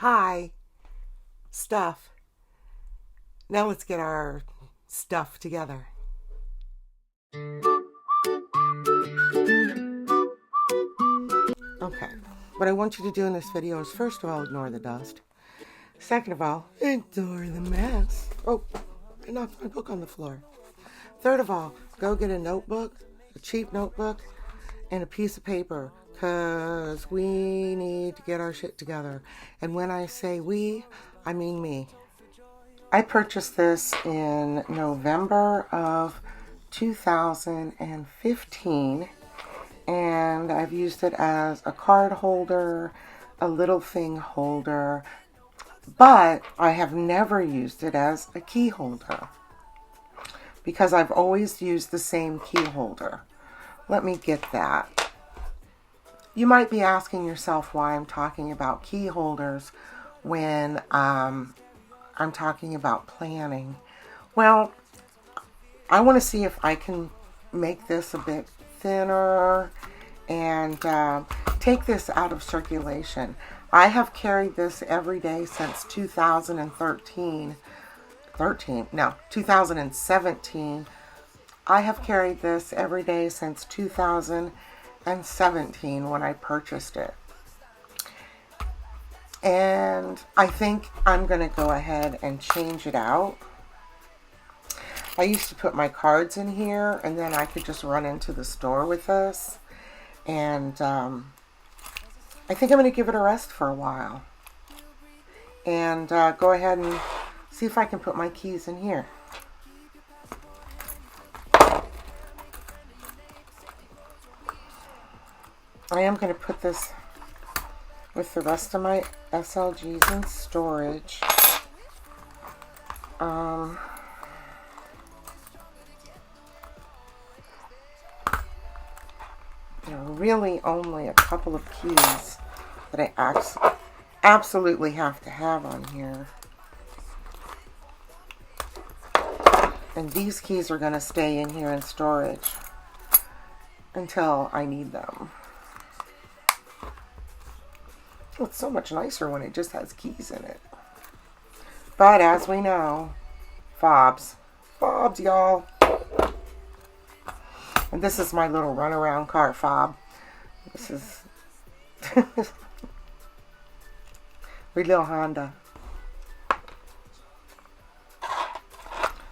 Hi, stuff. Now let's get our stuff together. Okay, what I want you to do in this video is first of all, ignore the dust. Second of all, ignore the mess. Oh, I knocked my book on the floor. Third of all, go get a notebook, a cheap notebook, and a piece of paper, because we need to get our shit together. And when I say we, I mean me. I purchased this in November of 2015, and I've used it as a card holder, a little thing holder, but I have never used it as a key holder because I've always used the same key holder. Let me get that. You might be asking yourself why I'm talking about key holders when I'm talking about planning. Well, I want to see if I can make this a bit thinner and take this out of circulation. I have carried this every day since 2017. I have carried this every day since 2017 when I purchased it. And I think I'm going to go ahead and change it out. I used to put my cards in here and then I could just run into the store with this. And I think I'm going to give it a rest for a while. And go ahead and see if I can put my keys in here. I am going to put this with the rest of my SLGs in storage. There are really only a couple of keys that I absolutely have to have on here. And these keys are going to stay in here in storage until I need them. It's so much nicer when it just has keys in it. But as we know, fobs, y'all. And this is my little runaround car fob. This is little Honda.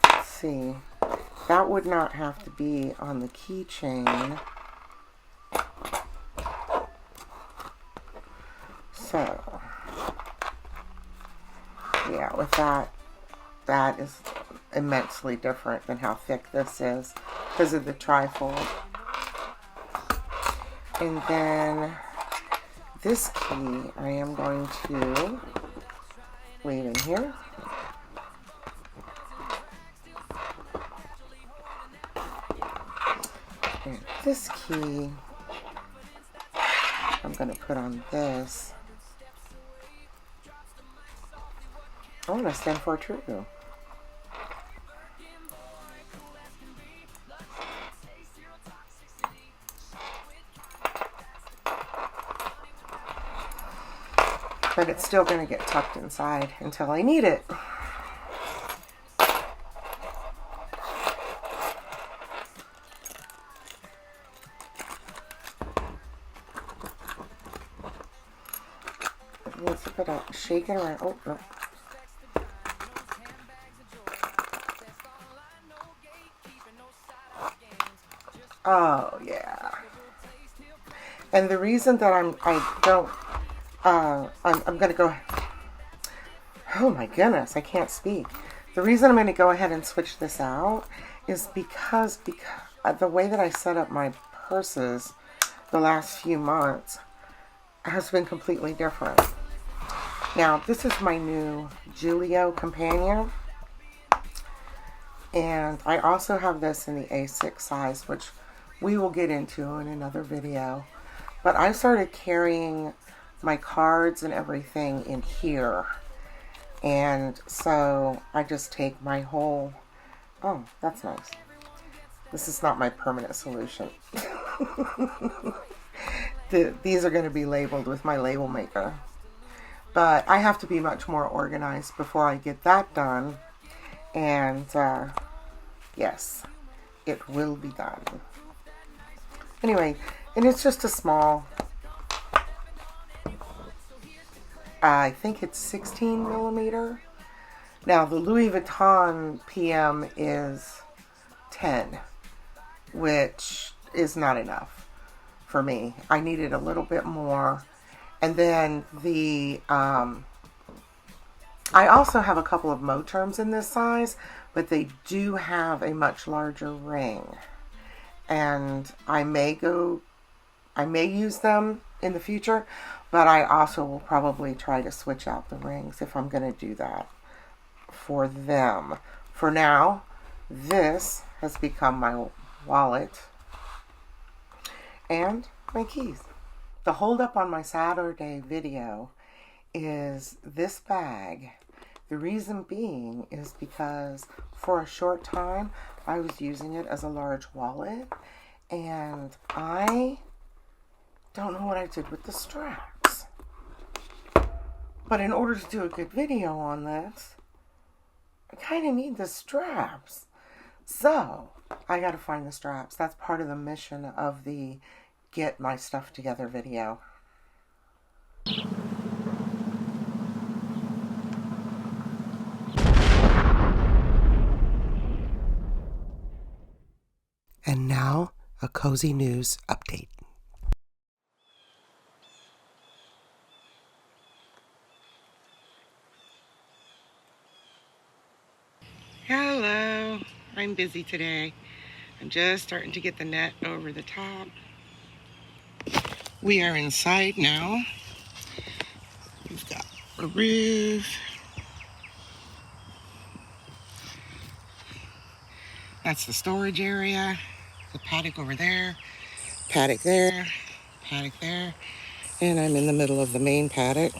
Let's see. That would not have to be on the keychain. So, yeah, with that is immensely different than how thick this is because of the trifold. And then this key I am going to leave in here. And this key I'm going to put on this. I want to stand for true. But it's still going to get tucked inside until I need it. Let's put a shake it around. Oh, no. Oh yeah. And the reason that I'm gonna go. Oh my goodness, I can't speak. The reason I'm gonna go ahead and switch this out is because the way that I set up my purses the last few months has been completely different. Now this is my new Julio companion. And I also have this in the A6 size, which we will get into in another video. But I started carrying my cards and everything in here. And so I just take my whole... Oh, that's nice. This is not my permanent solution. These are going to be labeled with my label maker. But I have to be much more organized before I get that done. And yes, it will be done. Anyway, and it's just a small, I think it's 16 millimeter. Now the Louis Vuitton PM is 10, which is not enough for me. I needed a little bit more. And then I also have a couple of Moterms in this size, but they do have a much larger ring. And I may use them in the future, but I also will probably try to switch out the rings if I'm going to do that for them. For now, this has become my wallet and my keys. The holdup on my Saturday video is this bag. The reason being is because for a short time I was using it as a large wallet, and I don't know what I did with the straps. But in order to do a good video on this, I kind of need the straps. So I got to find the straps. That's part of the mission of the Get My Stuff Together video. And now, a cozy news update. Hello, I'm busy today. I'm just starting to get the net over the top. We are inside now. We've got a roof. That's the storage area. The paddock over there. Paddock there. Paddock there. And I'm in the middle of the main paddock.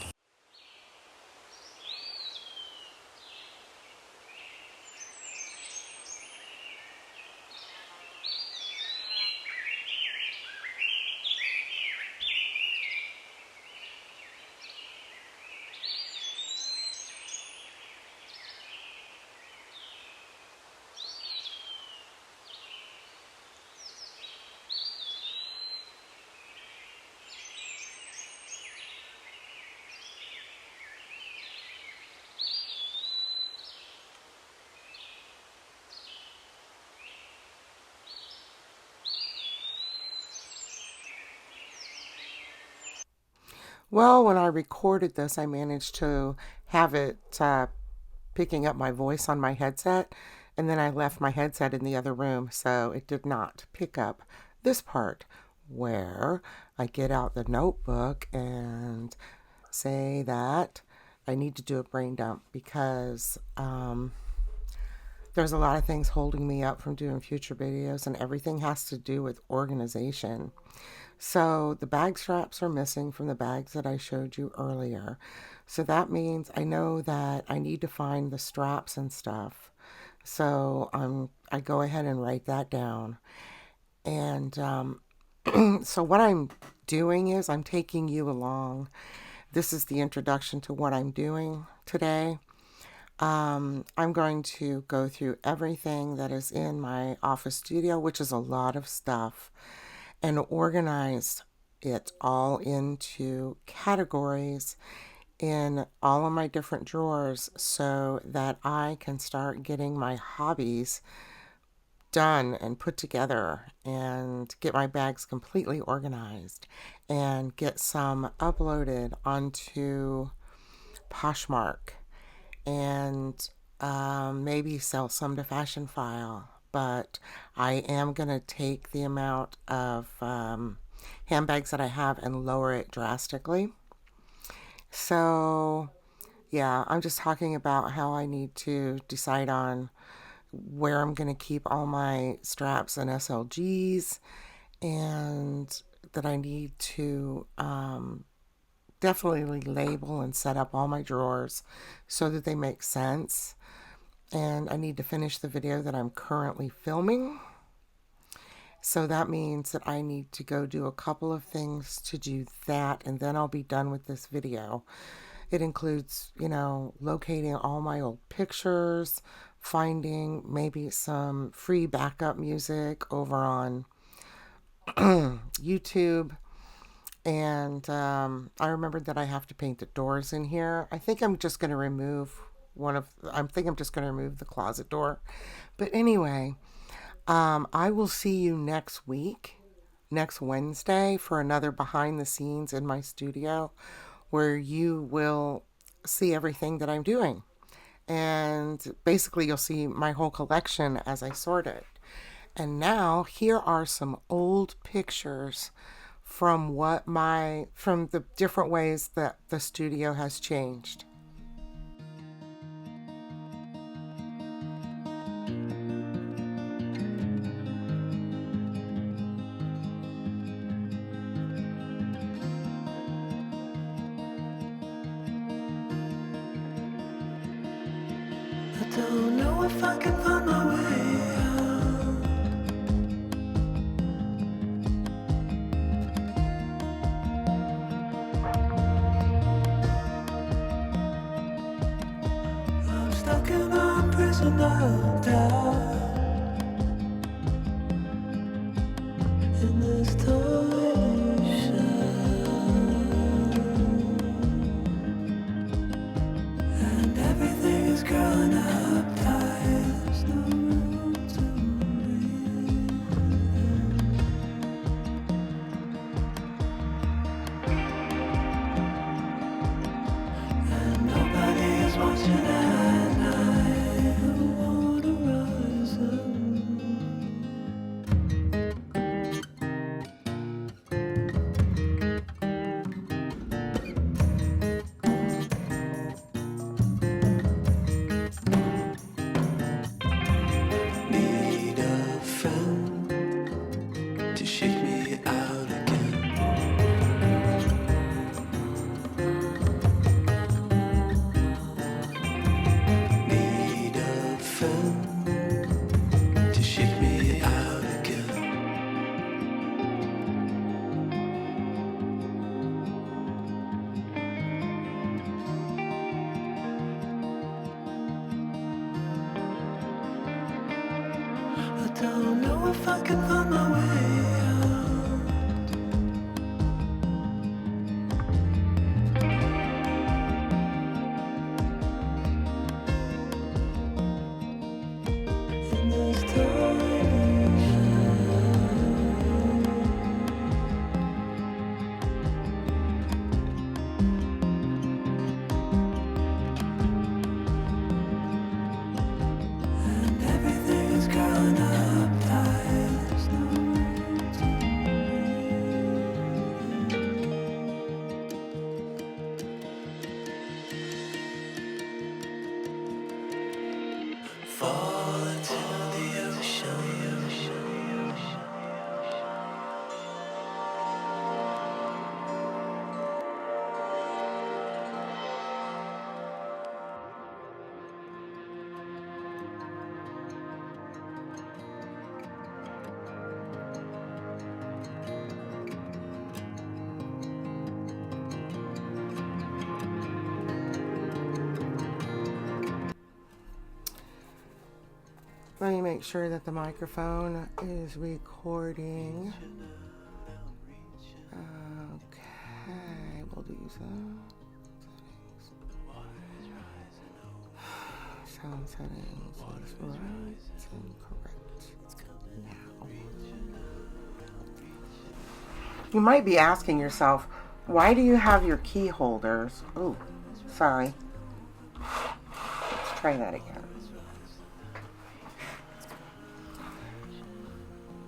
Well, when I recorded this, I managed to have it picking up my voice on my headset, and then I left my headset in the other room, so it did not pick up this part where I get out the notebook and say that I need to do a brain dump because there's a lot of things holding me up from doing future videos, and everything has to do with organization. So the bag straps are missing from the bags that I showed you earlier. So that means I know that I need to find the straps and stuff. So I go ahead and write that down. And so what I'm doing is I'm taking you along. This is the introduction to what I'm doing today. I'm going to go through everything that is in my office studio, which is a lot of stuff, and organize it all into categories in all of my different drawers so that I can start getting my hobbies done and put together and get my bags completely organized and get some uploaded onto Poshmark and maybe sell some to Fashion File. But I am going to take the amount of handbags that I have and lower it drastically. So yeah, I'm just talking about how I need to decide on where I'm going to keep all my straps and SLGs, and that I need to definitely label and set up all my drawers so that they make sense. And I need to finish the video that I'm currently filming. So that means that I need to go do a couple of things to do that, and then I'll be done with this video. It includes, locating all my old pictures, finding maybe some free backup music over on YouTube. And I remembered that I have to paint the doors in here. I think I'm just going to remove the closet door. But anyway, I will see you next week, next Wednesday, for another behind the scenes in my studio where you will see everything that I'm doing. And basically, you'll see my whole collection as I sort it. And now, here are some old pictures from the different ways that the studio has changed. I don't know if I can find my way out. I'm stuck in a prison of doubt. In this tiny shell, and everything is growing up tight. There's no room to breathe, and nobody is watching at night. I wanna rise up. Need a friend to shake me out again. Need a friend to shake me out again. I don't know if I can find my way out. In this tiny shell, and everything is growing up tight. There's no room to breathe. Fall into the ocean. Let me make sure that the microphone is recording. Okay, we'll do sound settings is right and correct now. You might be asking yourself, why do you have your key holders? Oh, sorry. Let's try that again.